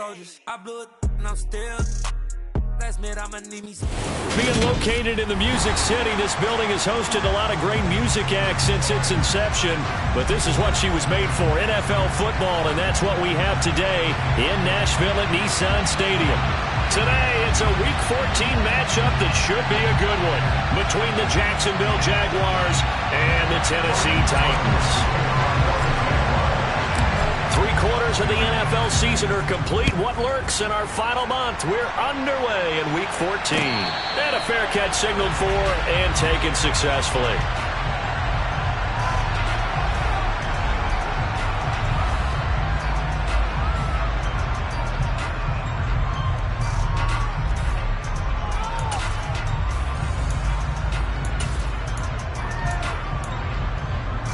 soldiers. I blew it and I'm still. Last minute, I'ma need me some. Being located in the Music City, this building has hosted a lot of great music acts since its inception. But this is what she was made for, NFL football, and that's what we have today in Nashville at Nissan Stadium. Today, it's a Week 14 matchup that should be a good one between the Jacksonville Jaguars and the Tennessee Titans. 3/4 of the NFL season are complete. What lurks in our final month? We're underway in Week 14. And a fair catch signaled for and taken successfully.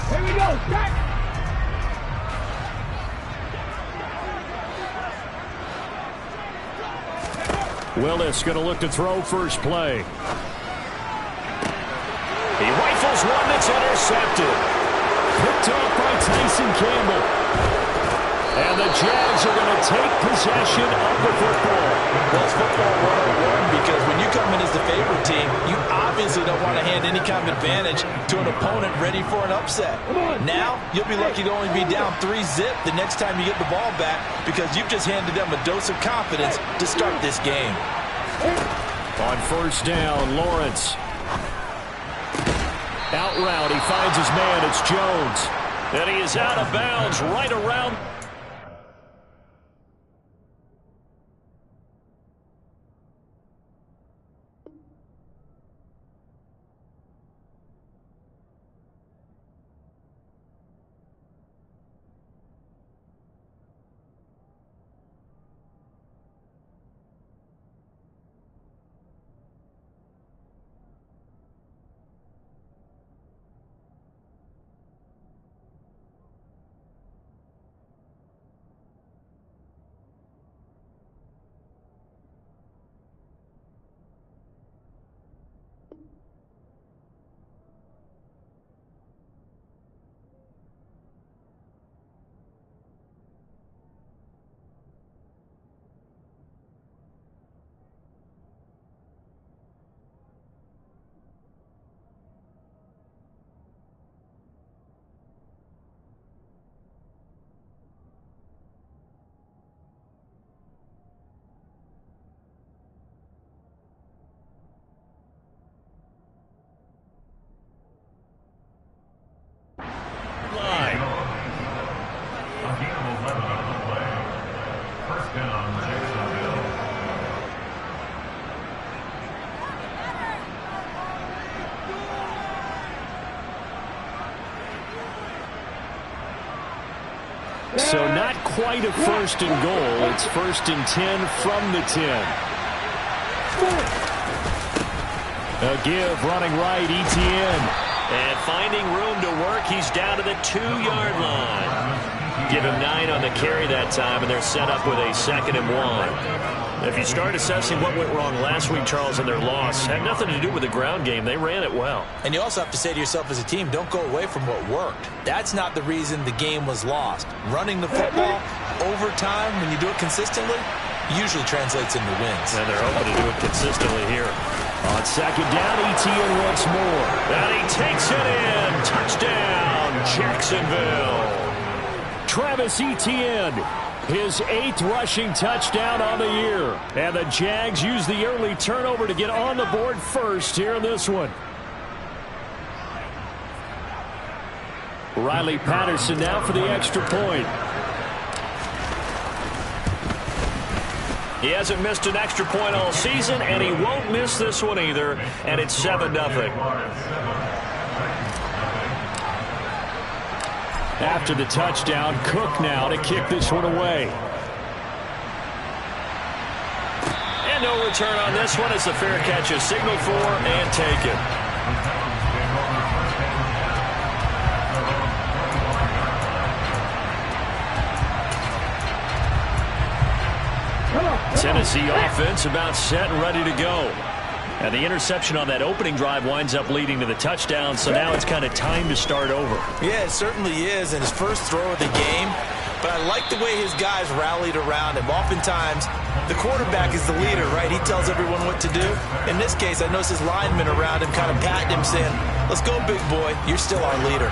Here we go, Jack! Willis going to look to throw first play. He rifles one that's intercepted. Picked off by Tyson Campbell. And the Jags are going to take possession of the football. Well, it's football 101 because when you come in as the favorite team, you obviously don't want to hand any kind of advantage to an opponent ready for an upset. Now, you'll be lucky to only be down 3-zip the next time you get the ball back because you've just handed them a dose of confidence to start this game. On first down, Lawrence. Out route, he finds his man, it's Jones. And he is out of bounds right around. So not quite a first and goal. It's first and 10 from the 10. A give running right, Etienne. And finding room to work, he's down to the 2-yard line. Give him 9 on the carry that time, and they're set up with a 2nd and 1. If you start assessing what went wrong last week, Charles, in their loss, had nothing to do with the ground game. They ran it well. And you also have to say to yourself as a team, don't go away from what worked. That's not the reason the game was lost. Running the football over time, when you do it consistently, usually translates into wins. And they're hoping to do it consistently here. On 2nd down, Etienne once more. And he takes it in. Touchdown, Jacksonville. Travis Etienne, his 8th rushing touchdown on the year. And the Jags use the early turnover to get on the board first here in this one. Riley Patterson now for the extra point. He hasn't missed an extra point all season, and he won't miss this one either. And it's 7-0. After the touchdown, Cook now to kick this one away. And no return on this one as the fair catch is signaled for and taken. Tennessee offense about set and ready to go. And the interception on that opening drive winds up leading to the touchdown, so now it's kind of time to start over. Yeah, it certainly is, and his first throw of the game. but I like the way his guys rallied around him. Oftentimes, the quarterback is the leader, right? He tells everyone what to do. In this case, I noticed his linemen around him kind of patting him, saying, let's go, big boy. You're still our leader.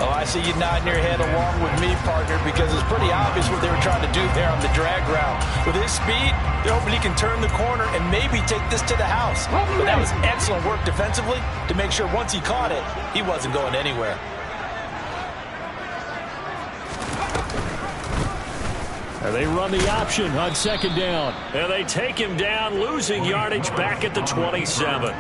Oh, I see you nodding your head along with me, partner, because it's pretty obvious what they were trying to do there on the drag route. With his speed, they're hoping he can turn the corner and maybe take this to the house. But that was excellent work defensively to make sure once he caught it, he wasn't going anywhere. And they run the option on second down. And they take him down, losing yardage back at the 27.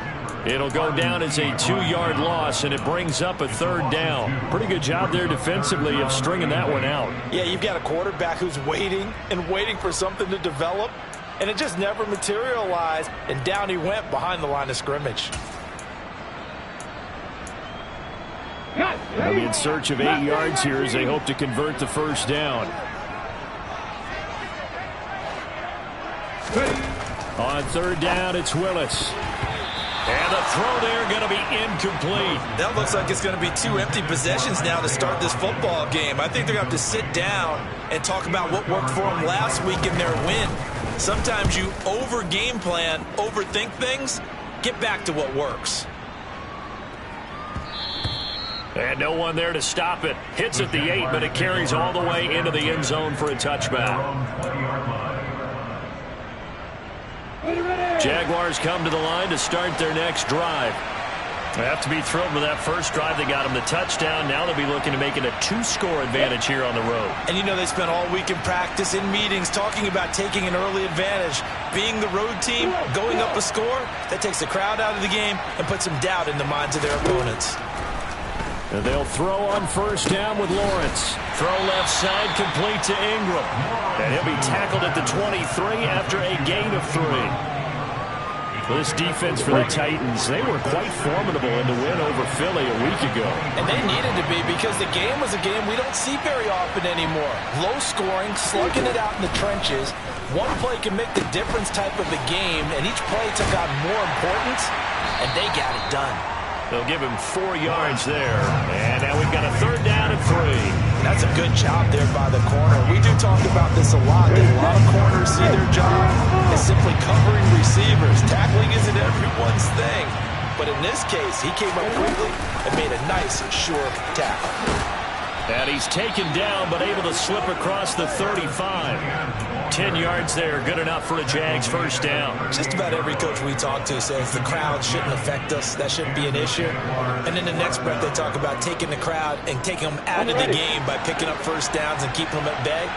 It'll go down as a 2-yard loss, and it brings up a third down. Pretty good job there defensively of stringing that one out. Yeah, you've got a quarterback who's waiting and waiting for something to develop, and it just never materialized, and down he went behind the line of scrimmage. They'll be in search of 8 yards here as they hope to convert the first down. On third down, it's Willis. And the throw there going to be incomplete. That looks like it's going to be 2 empty possessions now to start this football game. I think they're going to have to sit down and talk about what worked for them last week in their win. Sometimes you over-game plan, overthink things, get back to what works. And no one there to stop it. Hits at the 8, but it carries all the way into the end zone for a touchback. Jaguars come to the line to start their next drive. They have to be thrilled with that first drive. They got them the touchdown. Now they'll be looking to make it a 2-score advantage here on the road. And you know they spent all week in practice, in meetings, talking about taking an early advantage. Being the road team, going up a score, that takes the crowd out of the game and puts some doubt in the minds of their opponents. And they'll throw on first down with Lawrence. Throw left side complete to Ingram. And he'll be tackled at the 23 after a gain of 3. This defense for the Titans, they were quite formidable in the win over Philly a week ago. And they needed to be because the game was a game we don't see very often anymore. Low scoring, slugging it out in the trenches. One play can make the difference type of a game, and each play took on more importance, and they got it done. They'll give him 4 yards there. And now we've got a third down and 3. That's a good job there by the corner. We do talk about this a lot, that a lot of corners see their job as simply covering receivers. Tackling isn't everyone's thing. But in this case, he came up quickly and made a nice, sure tackle. And he's taken down, but able to slip across the 35. 10 yards there, good enough for a Jags first down. Just about every coach we talk to says the crowd shouldn't affect us. That shouldn't be an issue. And in the next breath, they talk about taking the crowd and taking them out of the game by picking up first downs and keeping them at bay.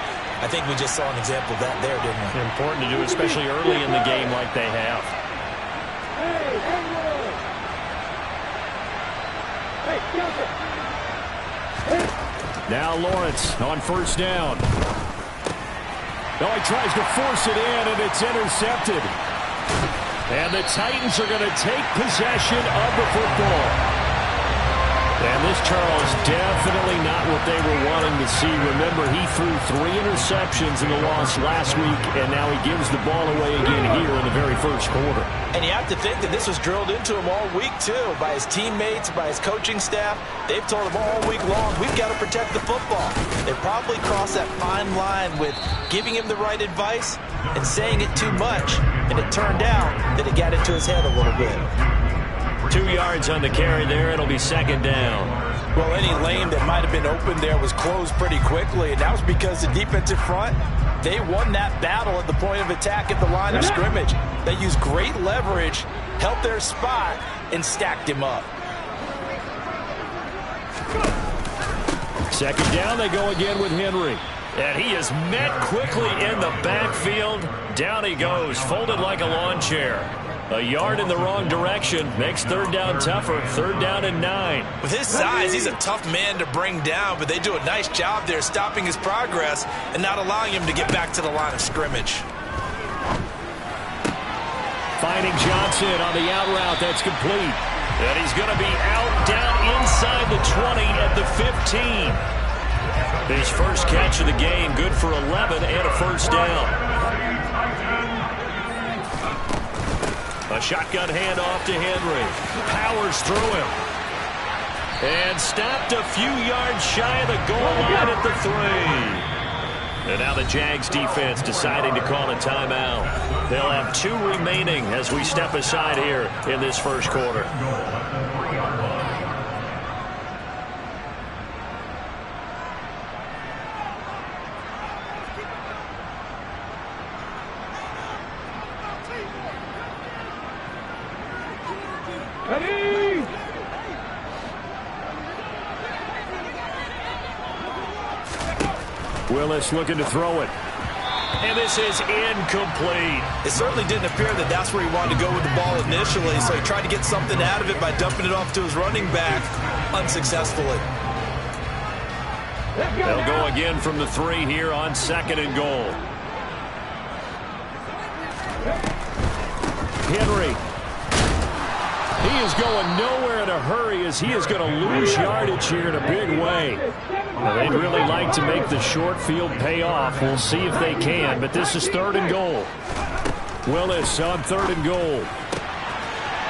I think we just saw an example of that there, didn't we? Important to do, especially early in the game like they have. Now Lawrence on first down. Oh, he tries to force it in, and it's intercepted. And the Titans are going to take possession of the football. And this, Charles, definitely not what they were wanting to see. Remember, he threw 3 interceptions in the loss last week, and now he gives the ball away again here in the very first quarter. And you have to think that this was drilled into him all week, too, by his teammates, by his coaching staff. They've told him all week long, we've got to protect the football. They probably crossed that fine line with giving him the right advice and saying it too much. And it turned out that it got into his head a little bit. 2 yards on the carry there. It'll be second down. Well, any lane that might have been open there was closed pretty quickly, and that was because the defensive front, they won that battle at the point of attack at the line of scrimmage. They used great leverage, held their spot, and stacked him up. Second down, they go again with Henry. And he is met quickly in the backfield. Down he goes, folded like a lawn chair. A yard in the wrong direction makes third down tougher. Third down and 9. With his size, he's a tough man to bring down, but they do a nice job there stopping his progress and not allowing him to get back to the line of scrimmage. Finding Johnson on the out route. That's complete. And he's going to be out down inside the 20 at the 15. His first catch of the game, good for 11 and a first down. A shotgun handoff to Henry. Powers through him. And stopped a few yards shy of the goal line at the 3. And now the Jags defense deciding to call a timeout. They'll have 2 remaining as we step aside here in this first quarter. Willis looking to throw it. And this is incomplete. It certainly didn't appear that that's where he wanted to go with the ball initially, so he tried to get something out of it by dumping it off to his running back unsuccessfully. They'll go again from the 3 here on 2nd and goal. Henry. He is going nowhere in a hurry as he is going to lose yardage here in a big way. Now, they'd really like to make the short field pay off. We'll see if they can, but this is 3rd and goal. Willis on 3rd and goal.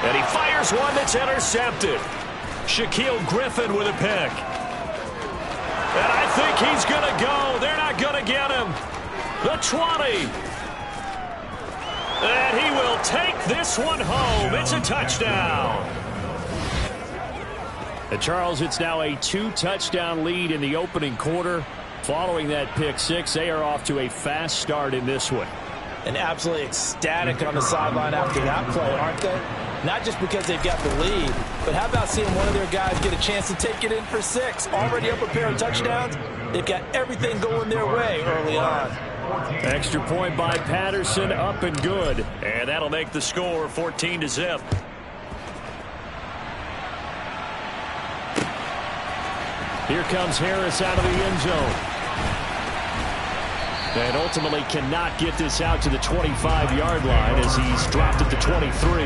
And he fires one that's intercepted. Shaquille Griffin with a pick. And I think he's going to go. They're not going to get him. The 20. And he will take this one home. It's a touchdown. And Charles, it's now a 2-touchdown lead in the opening quarter. Following that pick 6, they are off to a fast start in this one. And absolutely ecstatic on the sideline after that play, aren't they? Not just because they've got the lead, but how about seeing one of their guys get a chance to take it in for 6? Already up a pair of touchdowns. They've got everything going their way early on. Extra point by Patterson, up and good. And that'll make the score 14-0. Here comes Harris out of the end zone. And ultimately cannot get this out to the 25-yard line as he's dropped at the 23.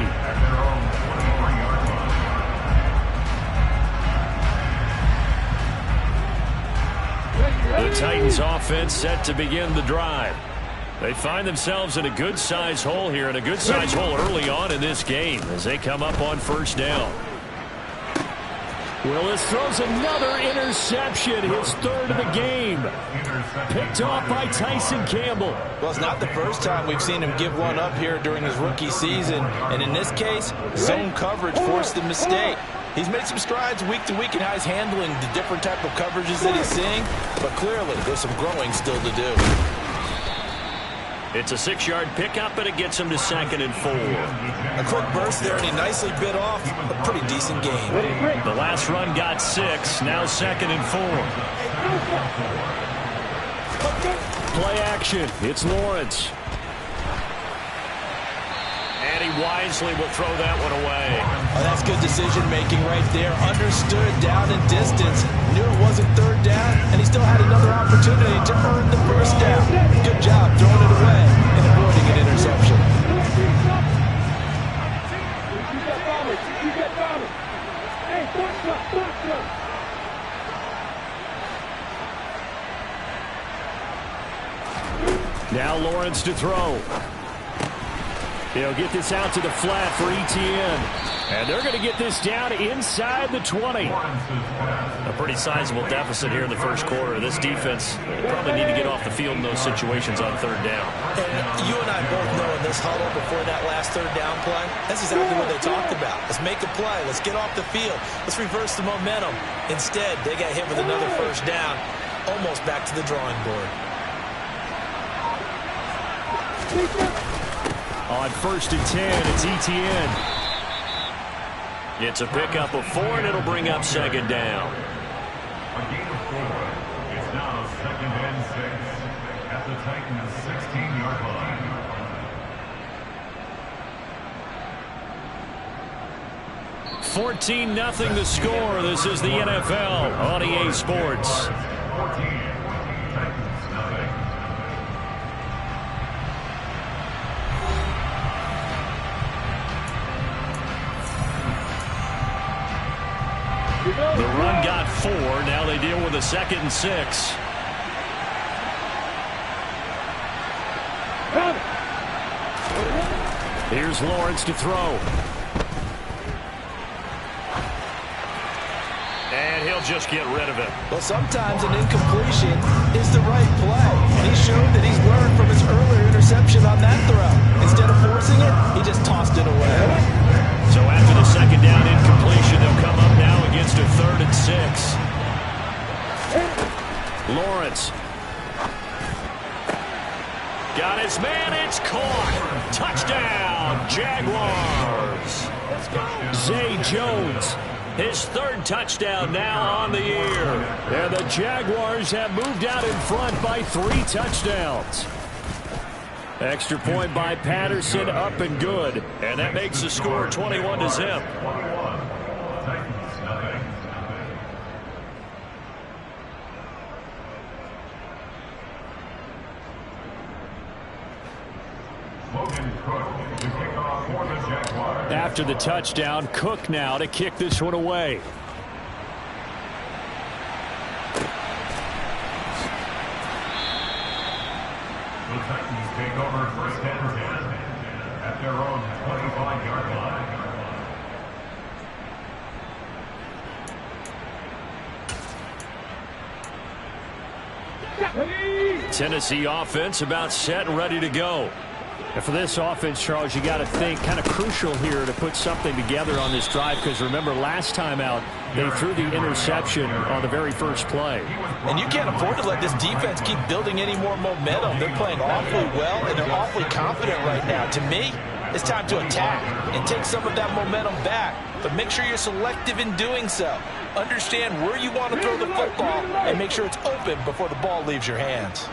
The Titans offense set to begin the drive. They find themselves in a good-sized hole here, and a good-sized hole early on in this game as they come up on 1st down. Willis throws another interception, his 3rd of the game. Picked off by Tyson Campbell. Well, it's not the first time we've seen him give one up here during his rookie season. And in this case, zone coverage forced the mistake. He's made some strides week to week in how he's handling the different type of coverages that he's seeing. But clearly, there's some growing still to do. It's a 6-yard pickup, and it gets him to 2nd and 4. A quick burst there, and he nicely bit off a pretty decent game. The last run got 6, now 2nd and 4. Play action, it's Lawrence. And he wisely will throw that one away. Oh, that's good decision-making right there. Understood down and distance. Knew it wasn't 3rd down, and he still had another opportunity to earn the 1st down. Good job throwing it away and avoiding an interception. Now Lawrence to throw. He'll get this out to the flat for Etienne. And they're going to get this down inside the 20. A pretty sizable deficit here in the first quarter. This defense probably need to get off the field in those situations on 3rd down. And you and I both know in this huddle before that last 3rd down play, that's exactly what they talked about. Let's make a play. Let's get off the field. Let's reverse the momentum. Instead, they got hit with another 1st down, almost back to the drawing board. On 1st and 10, it's Etienne. It's a pickup of 4, and it'll bring up 2nd down. A gain of 4. It's now 2nd and 6 at the Titans' 16-yard line. 14-0 the score. This is the NFL on EA Sports. 14. Titans nothing. The run got 4. Now they deal with a 2nd and 6. Here's Lawrence to throw. And he'll just get rid of it. Well, sometimes an incompletion is the right play. And he showed that he's learned from his earlier interception on that throw. Instead of forcing it, he just tossed it away. So after the second down incompletion, they'll come up now against a 3rd and 6. Lawrence. Got his man. It's caught. Touchdown, Jaguars. Zay Jones. His 3rd touchdown now on the year. And the Jaguars have moved out in front by 3 touchdowns. Extra point by Patterson, up and good. And that makes the score 21-0. After the touchdown, Cook now to kick this one away. The Titans take over 1st and 10 at their own 25-yard line. Tennessee offense about set and ready to go. And for this offense, Charles, you got to think kind of crucial here to put something together on this drive, because remember last time out they threw the interception on the very first play. And you can't afford to let this defense keep building any more momentum. They're playing awfully well and they're awfully confident right now. To me, it's time to attack and take some of that momentum back. But make sure you're selective in doing so. Understand where you want to throw the football and make sure it's open before the ball leaves your hands.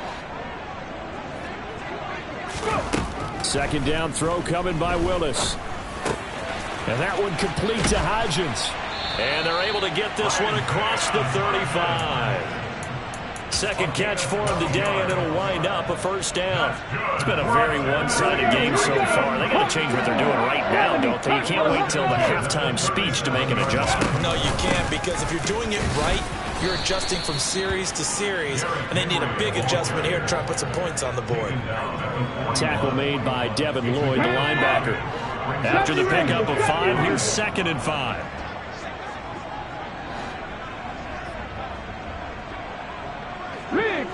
Second down throw coming by Willis. And that one complete to Hodgins. And they're able to get this one across the 35. Second catch for him today, and it'll wind up a 1st down. It's been a very one-sided game so far. They got to change what they're doing right now, don't they? You can't wait till the halftime speech to make an adjustment. No, you can't, because if you're doing it right, you're adjusting from series to series, and they need a big adjustment here to try and put some points on the board. Tackle made by Devin Lloyd, the linebacker. After the pickup of 5, here's 2nd and 5.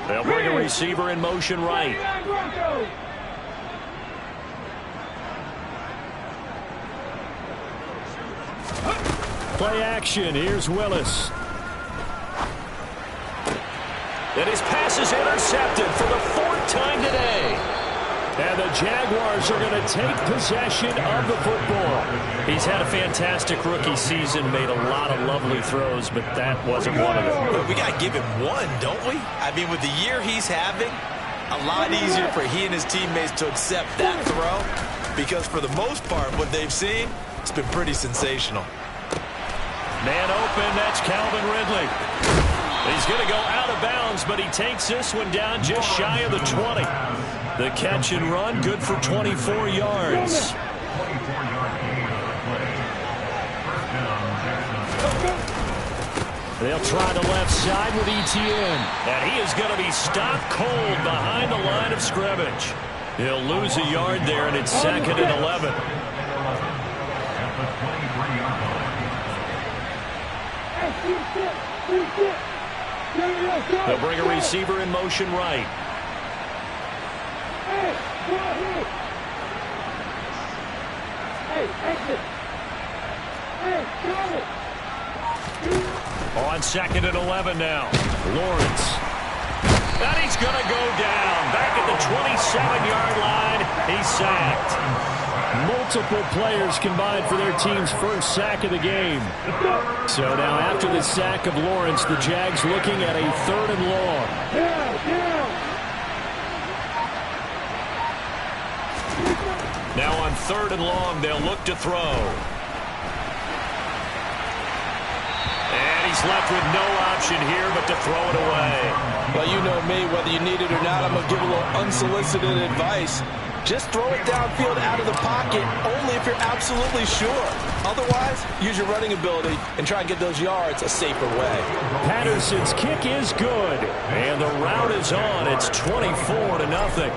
They'll bring a receiver in motion right. Play action. Here's Willis. And his pass is intercepted for the 4th time today. And the Jaguars are going to take possession of the football. He's had a fantastic rookie season, made a lot of lovely throws, but that wasn't one of them. We got to give him one, don't we? I mean, with the year he's having, a lot easier for he and his teammates to accept that throw, because for the most part, what they've seen, it's been pretty sensational. Man open, that's Calvin Ridley. He's going to go out of bounds, but he takes this one down just shy of the 20. The catch and run, good for 24 yards. They'll try the left side with Etienne. And he is going to be stopped cold behind the line of scrimmage. He'll lose a yard there, and it's 2nd and 11. They'll bring a receiver in motion right. On 2nd and 11 now. Lawrence. And he's going to go down. Back at the 27-yard line. He's sacked. Multiple players combined for their team's first sack of the game. So now after the sack of Lawrence, the Jags looking at a 3rd and long. Now on 3rd and long, they'll look to throw. And he's left with no option here but to throw it away. Well, you know me, whether you need it or not, I'm going to give a little unsolicited advice. Just throw it downfield out of the pocket only if you're absolutely sure. Otherwise, use your running ability and try and get those yards a safer way. Patterson's kick is good. And the route is on. It's 24-0.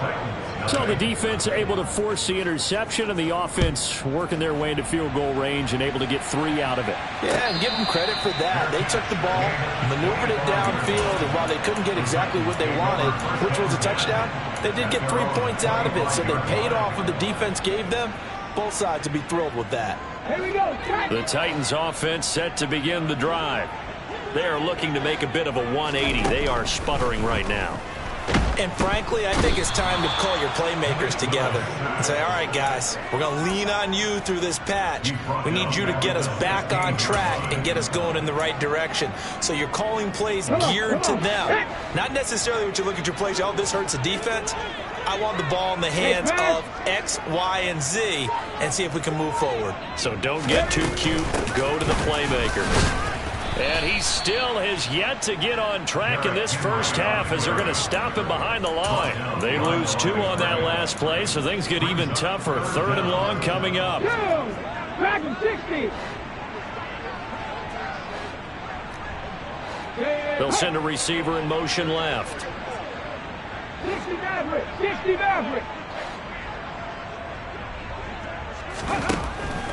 So the defense able to force the interception, and the offense working their way into field goal range and able to get 3 out of it. Yeah, and give them credit for that. They took the ball, maneuvered it downfield, and while they couldn't get exactly what they wanted, which was a touchdown, they did get 3 points out of it, so they paid off what the defense gave them. Both sides would be thrilled with that. Here we go. The Titans offense set to begin the drive. They are looking to make a bit of a 180. They are sputtering right now. And frankly, I think it's time to call your playmakers together and say, all right, guys, we're going to lean on you through this patch. We need you to get us back on track and get us going in the right direction. So you're calling plays geared to them. Not necessarily what you look at your plays, oh, this hurts the defense. I want the ball in the hands of X, Y, and Z and see if we can move forward. So don't get too cute. Go to the playmakers. And he still has yet to get on track in this first half as they're going to stop him behind the line. They lose 2 on that last play, so things get even tougher. 3rd and long coming up. Back in 60. They'll send a receiver in motion left. 60 Maverick. 60 Maverick.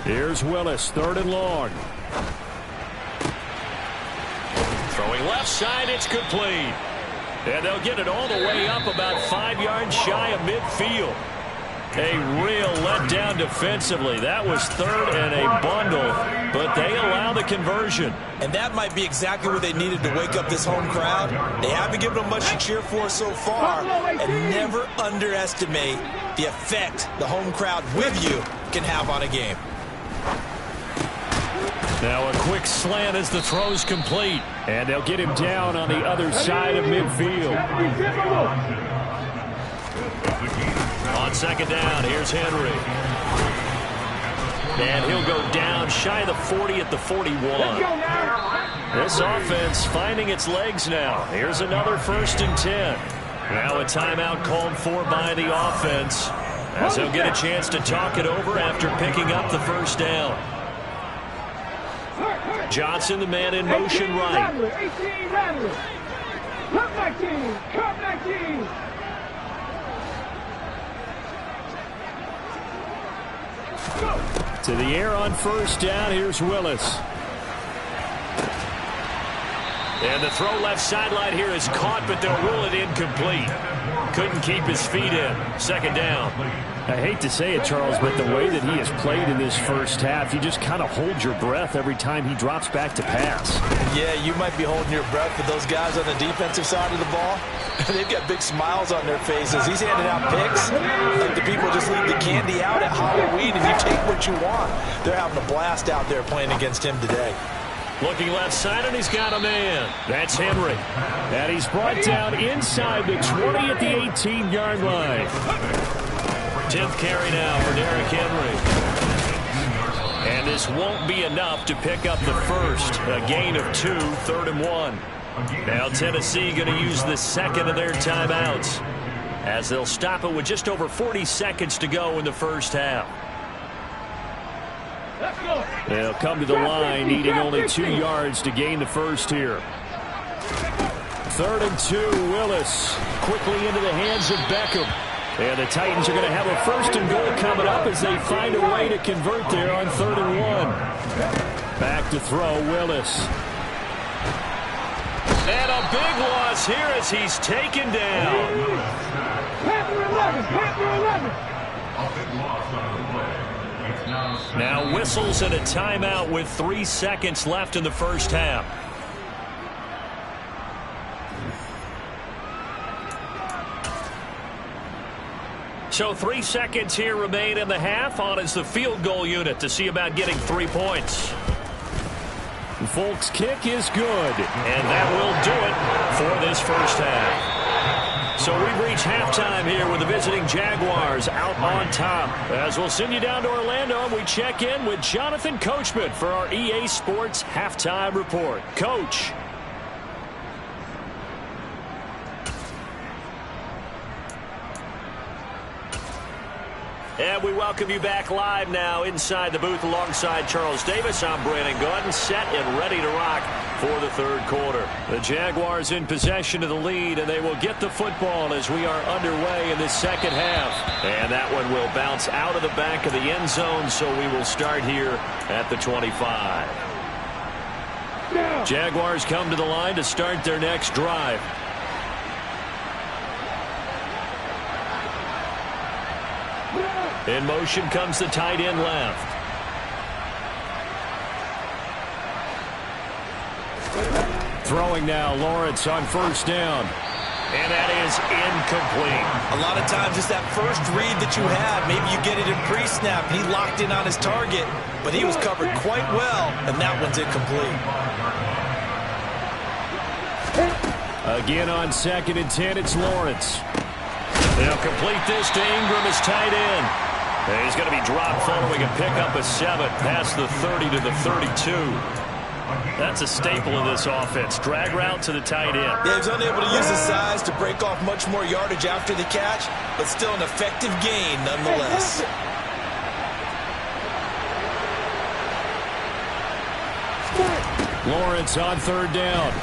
Here's Willis, 3rd and long. Throwing left side, it's complete. And they'll get it all the way up about 5 yards shy of midfield. A real letdown defensively. That was 3rd and a bundle, but they allow the conversion. And that might be exactly what they needed to wake up this home crowd. They haven't given them much to cheer for so far, and never underestimate the effect the home crowd with you can have on a game. Now a quick slant as the throw's complete. And they'll get him down on the other side of midfield. On 2nd down, here's Henry. And he'll go down shy of the 40 at the 41. This offense finding its legs now. Here's another 1st and 10. Now a timeout called for by the offense as they'll get a chance to talk it over after picking up the 1st down. Johnson, the man in motion right. 18 Rattler. Cup 19. Cup 19. To the air on 1st down. Here's Willis. And the throw left sideline here is caught, but they'll rule it incomplete. Couldn't keep his feet in. 2nd down. I hate to say it, Charles, but the way that he has played in this first half, you just kind of hold your breath every time he drops back to pass. Yeah, you might be holding your breath for those guys on the defensive side of the ball. They've got big smiles on their faces. He's handing out picks like the people just leave the candy out at Halloween and you take what you want. They're having a blast out there playing against him today. Looking left side, and he's got a man. That's Henry. And he's brought down inside the 20 at the 18-yard line. 10th carry now for Derrick Henry. And this won't be enough to pick up the first. A gain of 2, 3rd and 1. Now Tennessee going to use the 2nd of their timeouts as they'll stop it with just over 40 seconds to go in the first half. They'll come to the line needing only 2 yards to gain the first here. 3rd and 2, Willis quickly into the hands of Beckham. And the Titans are going to have a 1st and goal coming up as they find a way to convert there on 3rd and 1. Back to throw, Willis. And a big loss here as he's taken down. Panther 11. Panther 11. Now whistles and a timeout with 3 seconds left in the first half. So 3 seconds here remain in the half. On is the field goal unit to see about getting 3 points. Folk's kick is good, and that will do it for this first half. So we've reached halftime here with the visiting Jaguars out on top. As we'll send you down to Orlando, and we check in with Jonathan Coachman for our EA Sports Halftime Report. Coach. And we welcome you back live now inside the booth alongside Charles Davis. I'm Brandon Gordon, set and ready to rock for the third quarter. The Jaguars in possession of the lead, and they will get the football as we are underway in the second half. And that one will bounce out of the back of the end zone, so we will start here at the 25. Jaguars come to the line to start their next drive. In motion comes the tight end left. Throwing now, Lawrence on first down. And that is incomplete. A lot of times it's that first read that you have. Maybe you get it in pre-snap. He locked in on his target, but he was covered quite well, and that one's incomplete. Again on 2nd and 10, it's Lawrence. They'll complete this to Ingram as tight end. And he's going to be dropped following a pickup of 7 past the 30 to the 32. That's a staple of this offense. Drag route to the tight end. Yeah, he's unable to use his size to break off much more yardage after the catch, but still an effective gain nonetheless. Lawrence on 3rd down.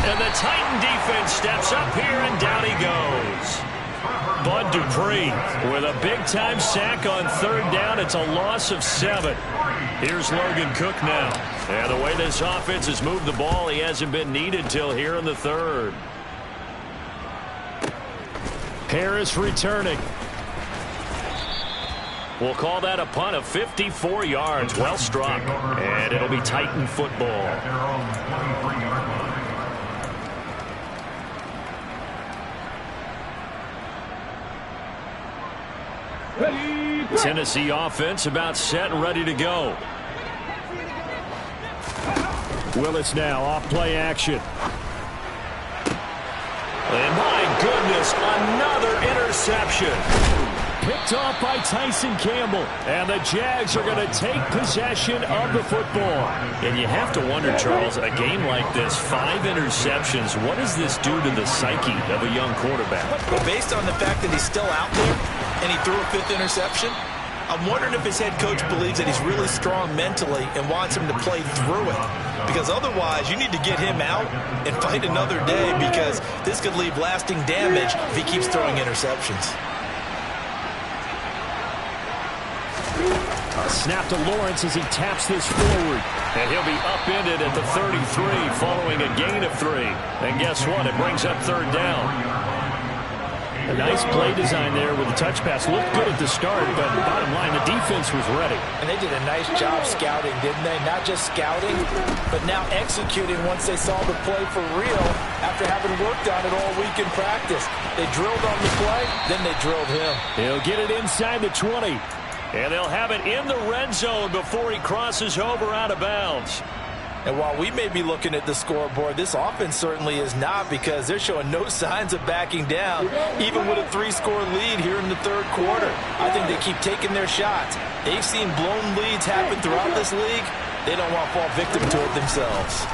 And the Titan defense steps up here, and down he goes. Bud Dupree with a big-time sack on 3rd down. It's a loss of 7. Here's Logan Cook now. And the way this offense has moved the ball, he hasn't been needed till here in the 3rd. Harris returning. We'll call that a punt of 54 yards. Well struck. And it'll be Titan football. Tennessee offense about set and ready to go. Willis now off play action. And my goodness, another interception. Picked off by Tyson Campbell. And the Jags are going to take possession of the football. And you have to wonder, Charles, a game like this, 5 interceptions, what does this do to the psyche of a young quarterback? Well, based on the fact that he's still out there and he threw a 5th interception, I'm wondering if his head coach believes that he's really strong mentally and wants him to play through it. Because otherwise, you need to get him out and fight another day, because this could leave lasting damage if he keeps throwing interceptions. A snap to Lawrence as he taps this forward. And he'll be upended at the 33 following a gain of 3. And guess what? It brings up 3rd down. A nice play design there with the touch pass. Looked good at the start, but bottom line, the defense was ready. And they did a nice job scouting, didn't they? Not just scouting, but now executing once they saw the play for real after having worked on it all week in practice. They drilled on the play, then they drilled him. He'll get it inside the 20. And they'll have it in the red zone before he crosses over out of bounds. And while we may be looking at the scoreboard, this offense certainly is not, because they're showing no signs of backing down, even with a 3-score lead here in the 3rd quarter. I think they keep taking their shots. They've seen blown leads happen throughout this league. They don't want to fall victim to it themselves.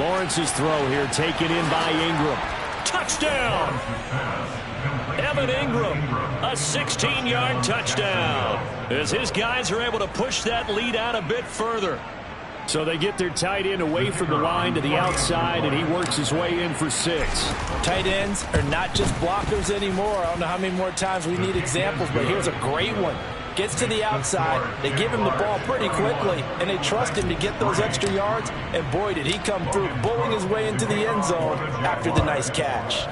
Lawrence's throw here taken in by Ingram. Touchdown! Evan Ingram, a 16-yard touchdown, as his guys are able to push that lead out a bit further. So they get their tight end away from the line to the outside, and he works his way in for 6. Tight ends are not just blockers anymore. I don't know how many more times we need examples, but here's a great one. Gets to the outside, they give him the ball pretty quickly, and they trust him to get those extra yards, and boy, did he come through, bowling his way into the end zone after the nice catch.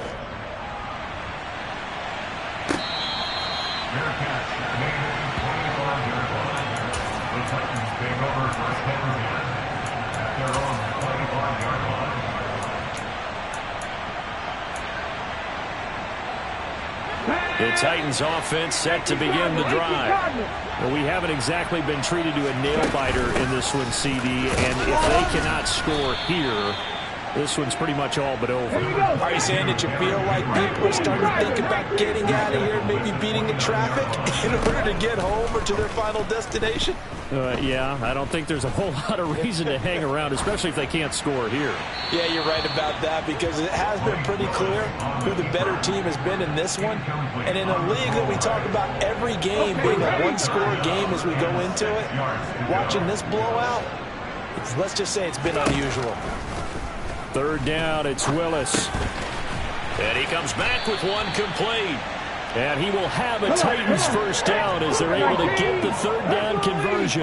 Fair catch made at the 25-yard line. The Titans take over 1st and 10 at their own 25-yard line. The Titans offense set to begin the drive. Well, we haven't exactly been treated to a nail-biter in this one, CD, and if they cannot score here, This one's pretty much all but over. Are you saying that you feel like people are starting to think about getting out of here and maybe beating the traffic in order to get home or to their final destination? Yeah, I don't think there's a whole lot of reason to hang around, especially if they can't score here. Yeah, you're right about that, because it has been pretty clear who the better team has been in this one. And in a league that we talk about every game being a one-score game as we go into it, watching this blowout, let's just say it's been unusual. Third down, it's Willis. And he comes back with one complete. And he will have a Titans first down as they're able to get the third down conversion.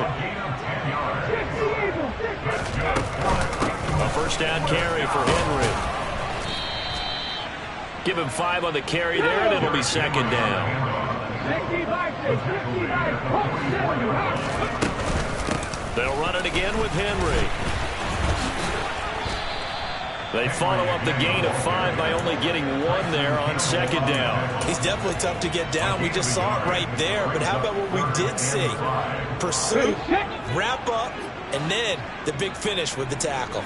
A first down carry for Henry. Give him 5 on the carry there, and it'll be second down. They'll run it again with Henry. They follow up the gain of 5 by only getting 1 there on second down. He's definitely tough to get down. We just saw it right there. But how about what we did see? Pursuit, wrap up, and then the big finish with the tackle.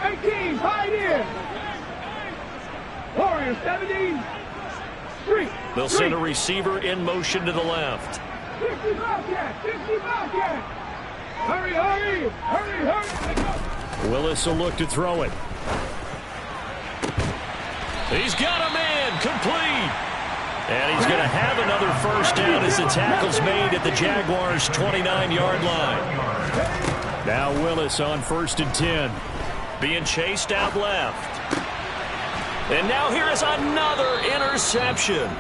18, hide in. Warriors 17. Street. They'll send a receiver in motion to the left. 50 Bobcat, 50 Bobcat. Hurry, hurry, hurry, hurry. Willis will look to throw it. He's got a man, complete. And he's going to have another first down as the tackle's made at the Jaguars' 29-yard line. Now Willis on 1st and 10. Being chased out left. And now here is another interception.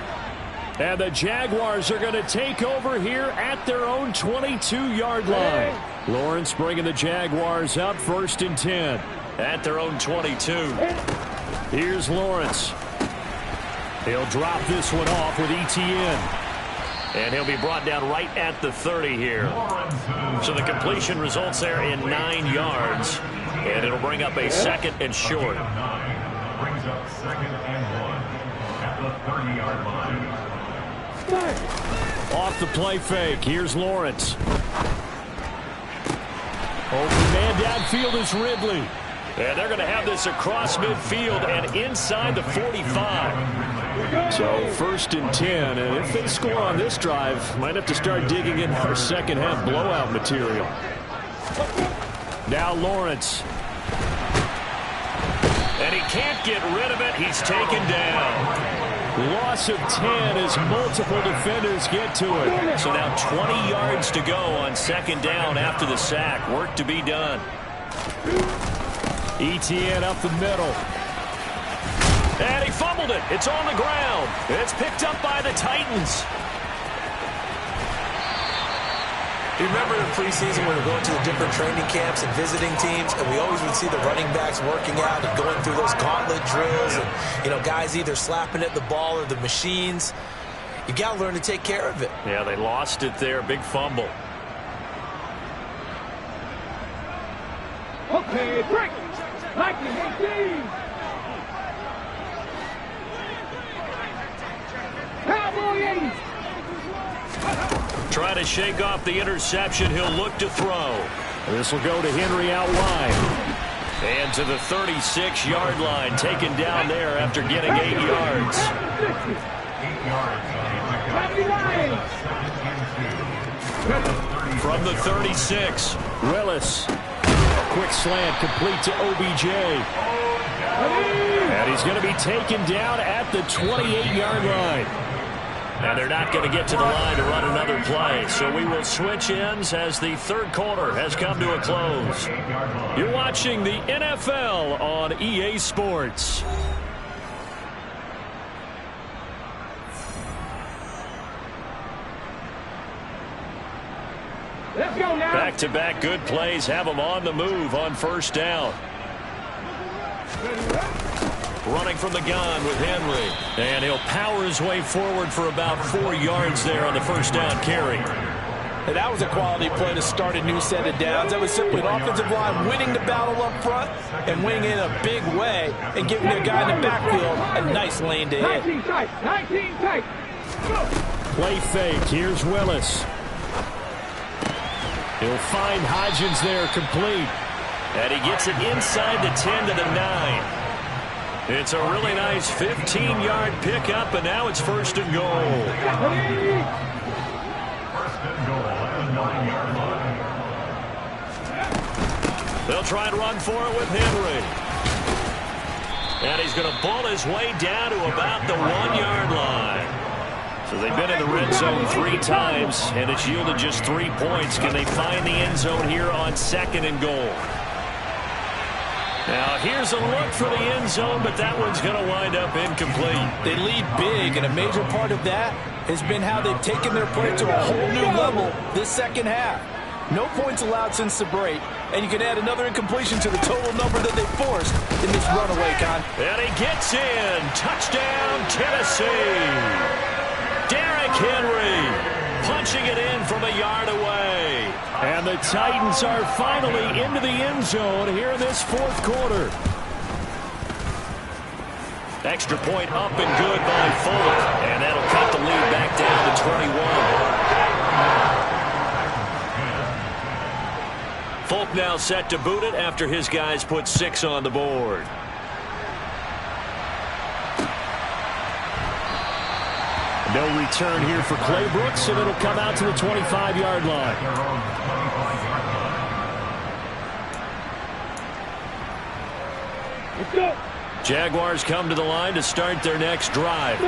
And the Jaguars are going to take over here at their own 22-yard line. Lawrence bringing the Jaguars up 1st and 10 at their own 22. Here's Lawrence. He'll drop this one off with ETN. And he'll be brought down right at the 30 here. So the completion results there in 9 yards. And it'll bring up a 2nd and short. Brings up 2nd and 1 at the 30-yard line. Off the play fake. Here's Lawrence. Open man downfield is Ridley. And they're going to have this across midfield and inside the 45. So 1st and 10. And if they score on this drive, might have to start digging in for second half blowout material. Now Lawrence. And he can't get rid of it. He's taken down. Loss of 10 as multiple defenders get to it. So now 20 yards to go on 2nd down after the sack. Work to be done. ETN up the middle. And he fumbled it. It's on the ground. It's picked up by the Titans. Do you remember in preseason when we were going to the different training camps and visiting teams, and we always would see the running backs working out and going through those gauntlet drills, and, you know, guys either slapping at the ball or the machines. You got to learn to take care of it. Yeah, they lost it there. Big fumble. Okay, break. Lightning 18. Cowboy 80. Try to shake off the interception. He'll look to throw. This will go to Henry out wide. And to the 36-yard line. Taken down there after getting 8 yards. 8 yards. From the 36, Willis. Quick slant complete to OBJ. And he's going to be taken down at the 28-yard line. And they're not going to get to the line to run another play. So we will switch ends as the 3rd quarter has come to a close. You're watching the NFL on EA Sports. Let's go now. Back-to-back good plays have them on the move on 1st down. Running from the gun with Henry. And he'll power his way forward for about 4 yards there on the 1st down carry. And that was a quality play to start a new set of downs. That was simply an offensive line winning the battle up front and winning in a big way and giving their guy in the backfield a nice lane to hit. 19 tight. 19 tight. Go. Play fake. Here's Willis. He'll find Hodgins there complete. And he gets it inside the 10 to the 9. It's a really nice 15-yard pickup, and now it's first and goal. First and goal at the 9-yard line. They'll try and run for it with Henry. And he's going to bull his way down to about the 1-yard line. So they've been in the red zone 3 times, and it's yielded just 3 points. Can they find the end zone here on second and goal? Now, here's a look for the end zone, but that one's going to wind up incomplete. They lead big, and a major part of that has been how they've taken their play to a whole new level this second half. No points allowed since the break, and you can add another incompletion to the total number that they forced in this runaway, Con. And he gets in. Touchdown, Tennessee. Derrick Henry punching it in from a yard away. And the Titans are finally into the end zone here in this fourth quarter. Extra point up and good by Folk. And that'll cut the lead back down to 21. Folk now set to boot it after his guys put 6 on the board. No return here for Clay Brooks, and it'll come out to the 25-yard line. Let's go. Jaguars come to the line to start their next drive.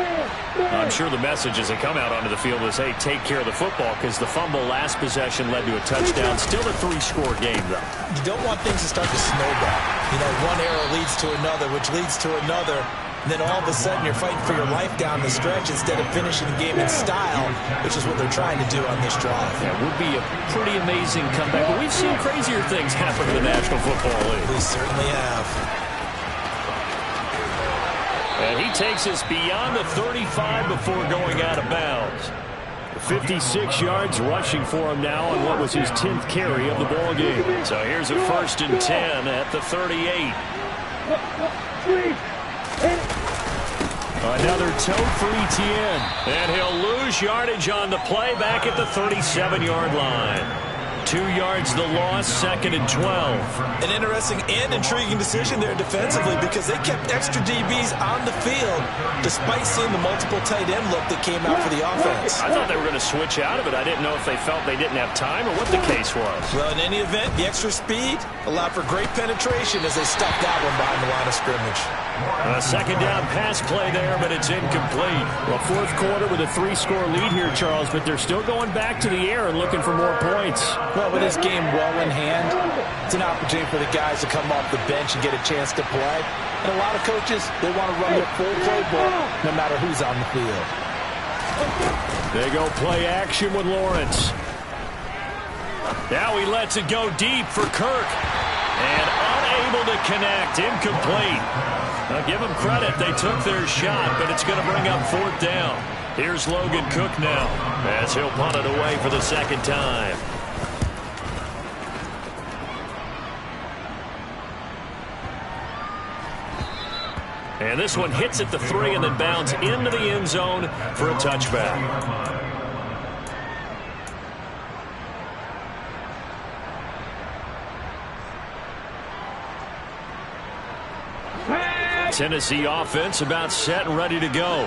I'm sure the message as they come out onto the field is, hey, take care of the football, because the fumble last possession led to a touchdown. Still a 3-score game, though. You don't want things to start to snowball. You know, one error leads to another, which leads to another. And then all of a sudden you're fighting for your life down the stretch instead of finishing the game in style, which is what they're trying to do on this drive. That would be a pretty amazing comeback. But we've seen crazier things happen in the National Football League. We certainly have. And he takes us beyond the 35 before going out of bounds. 56 yards rushing for him now on what was his 10th carry of the ball game. So here's a 1st and 10 at the 38. Another toe for Etienne. And he'll lose yardage on the play back at the 37-yard line. 2 yards the loss, 2nd and 12. An interesting and intriguing decision there defensively, because they kept extra DBs on the field despite seeing the multiple tight end look that came out for the offense. I thought they were going to switch out of it. I didn't know if they felt they didn't have time or what the case was. Well, in any event, the extra speed allowed for great penetration as they stuffed that one behind the line of scrimmage. A 2nd down pass play there, but it's incomplete. Well, fourth quarter with a 3-score lead here, Charles, but they're still going back to the air and looking for more points. Well, with this game well in hand, it's an opportunity for the guys to come off the bench and get a chance to play. And a lot of coaches, they want to run their full playbook no matter who's on the field. They go play action with Lawrence. Now he lets it go deep for Kirk. And unable to connect, incomplete. Now give them credit, they took their shot, but it's going to bring up 4th down. Here's Logan Cook now, as he'll punt it away for the 2nd time. And this one hits at the 3 and then bounds into the end zone for a touchback. Tennessee offense about set and ready to go.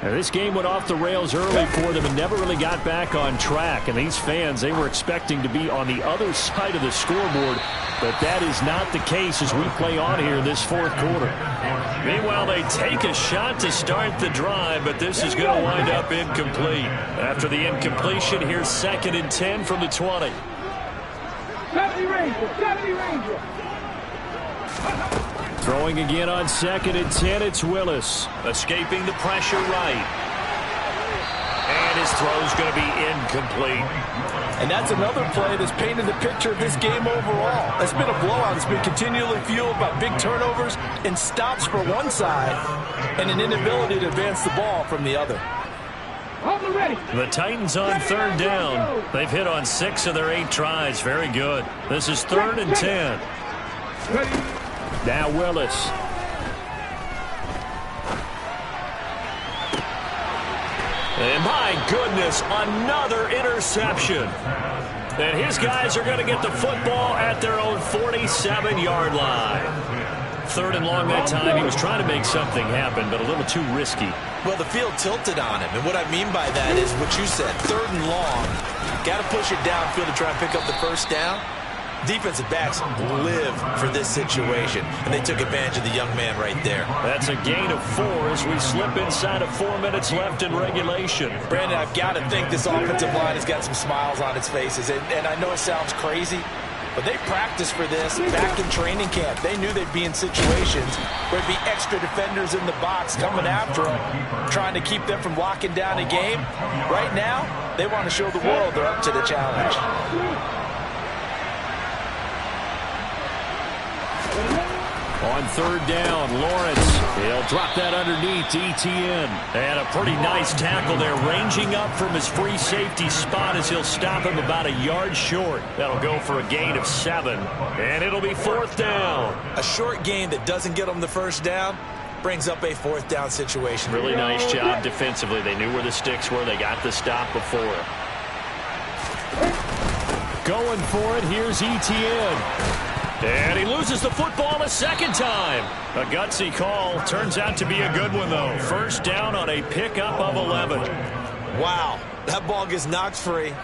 Now, this game went off the rails early for them and never really got back on track. And these fans, they were expecting to be on the other side of the scoreboard, but that is not the case as we play on here in this fourth quarter. Meanwhile, they take a shot to start the drive, but this is going to wind up incomplete. After the incompletion, here's 2nd and 10 from the 20. 70 Ranger. Throwing again on 2nd and 10, it's Willis. Escaping the pressure right. And his throw's going to be incomplete. And that's another play that's painted the picture of this game overall. It's been a blowout. It's been continually fueled by big turnovers and stops for one side and an inability to advance the ball from the other. The Titans on 3rd down. They've hit on 6 of their 8 tries. Very good. This is 3rd and 10. Now Willis. And my goodness, another interception. And his guys are going to get the football at their own 47-yard line. 3rd and long that time. He was trying to make something happen, but a little too risky. Well, the field tilted on him, and what I mean by that is what you said, 3rd and long. Got to push it downfield to try and pick up the first down. Defensive backs live for this situation, and they took advantage of the young man right there. That's a gain of 4 as we slip inside of 4 minutes left in regulation. Brandon, I've got to think this offensive line has got some smiles on its faces, and I know it sounds crazy, but they practiced for this back in training camp. They knew they'd be in situations where there'd be extra defenders in the box coming after them, trying to keep them from locking down a game. Right now, they want to show the world they're up to the challenge. On 3rd down, Lawrence. He'll drop that underneath to Etienne. And a pretty nice tackle there, ranging up from his free safety spot as he'll stop him about a yard short. That'll go for a gain of 7. And it'll be 4th down. A short gain that doesn't get them the first down brings up a 4th down situation. Really nice job defensively. They knew where the sticks were. They got the stop before. Going for it, here's Etienne. And he loses the football a second time. A gutsy call. Turns out to be a good one, though. 1st down on a pickup of 11. Wow. That ball gets knocked free,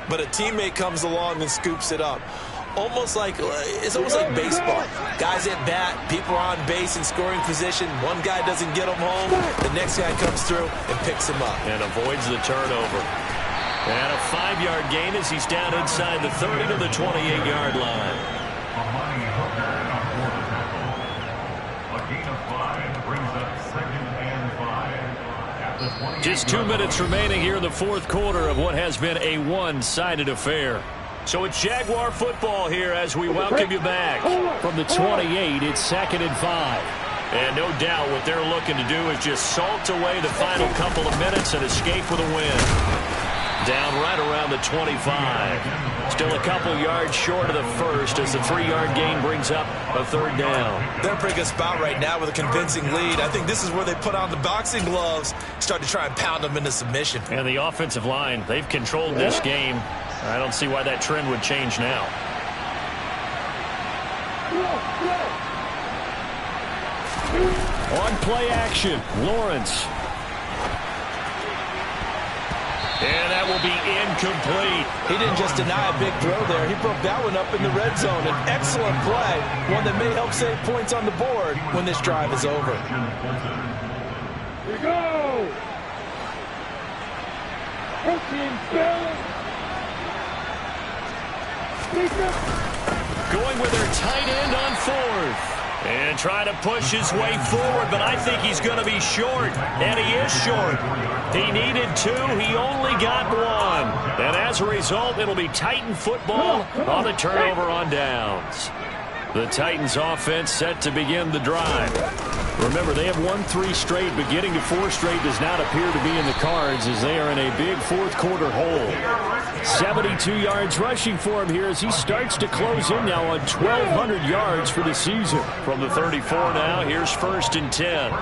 but a teammate comes along and scoops it up. It's almost like baseball. Guys at bat, people are on base in scoring position. One guy doesn't get them home. The next guy comes through and picks him up. And avoids the turnover. And a 5-yard gain as he's down inside the 30 to the 28-yard line. Just 2 minutes remaining here in the 4th quarter of what has been a one-sided affair. So it's Jaguar football here as we welcome you back. From the 28, it's 2nd and 5. And no doubt what they're looking to do is just salt away the final couple of minutes and escape with a win. Down right around the 25. Still a couple yards short of the first as the 3-yard gain brings up a 3rd down. They're in a pretty good spot right now with a convincing lead. I think this is where they put on the boxing gloves, start to try and pound them into submission. And the offensive line, they've controlled this game. I don't see why that trend would change now. On play action, Lawrence. And that will be incomplete. He didn't just deny a big throw there. He broke that one up in the red zone. An excellent play, one that may help save points on the board when this drive is over. Here we go. Going with their tight end on 4th. And trying to push his way forward, but I think he's going to be short. And he is short. He needed 2. He only got 1. And as a result, it'll be Titan football on the turnover on downs. The Titans offense set to begin the drive. Remember, they have won 3 straight, but getting to 4 straight does not appear to be in the cards as they are in a big 4th quarter hole. 72 yards rushing for him here as he starts to close in now on 1,200 yards for the season. From the 34 now, here's 1st and 10.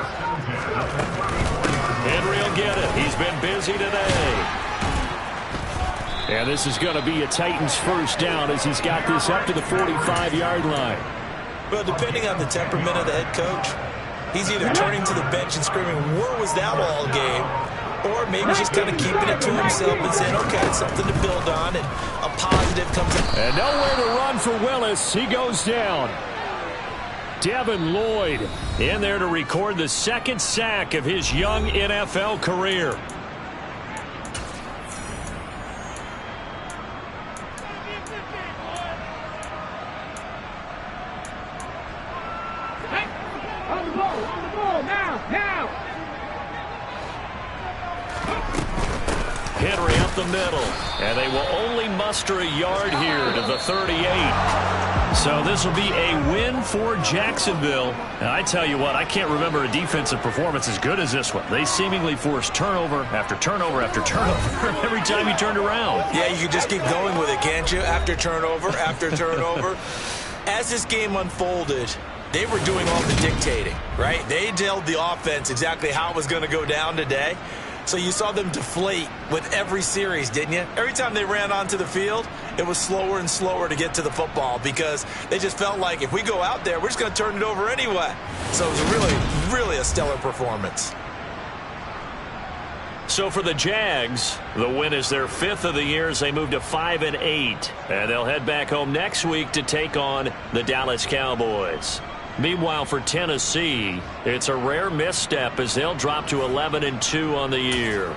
Henry will get it. He's been busy today. And this is going to be a Titans 1st down as he's got this up to the 45-yard line. Well, depending on the temperament of the head coach, he's either turning to the bench and screaming, "Where was that all game?" Or maybe just kind of keeping it to himself and saying, okay, it's something to build on, and a positive comes in. And nowhere to run for Willis. He goes down. Devin Lloyd in there to record the 2nd sack of his young NFL career. On the ball, now. Henry up the middle, and they will only muster a yard here to the 38. So this will be a win for Jacksonville. And I tell you what, I can't remember a defensive performance as good as this one. They seemingly forced turnover after turnover after turnover every time you turned around. Yeah, you can just keep going with it, can't you? After turnover, after turnover. As this game unfolded, they were doing all the dictating, right? They told the offense exactly how it was going to go down today. So you saw them deflate with every series, didn't you? Every time they ran onto the field, it was slower and slower to get to the football because they just felt like if we go out there, we're just going to turn it over anyway. So it was really a stellar performance. So for the Jags, the win is their 5th of the year as they move to 5-8. And they'll head back home next week to take on the Dallas Cowboys. Meanwhile, for Tennessee, it's a rare misstep as they'll drop to 11-2 on the year.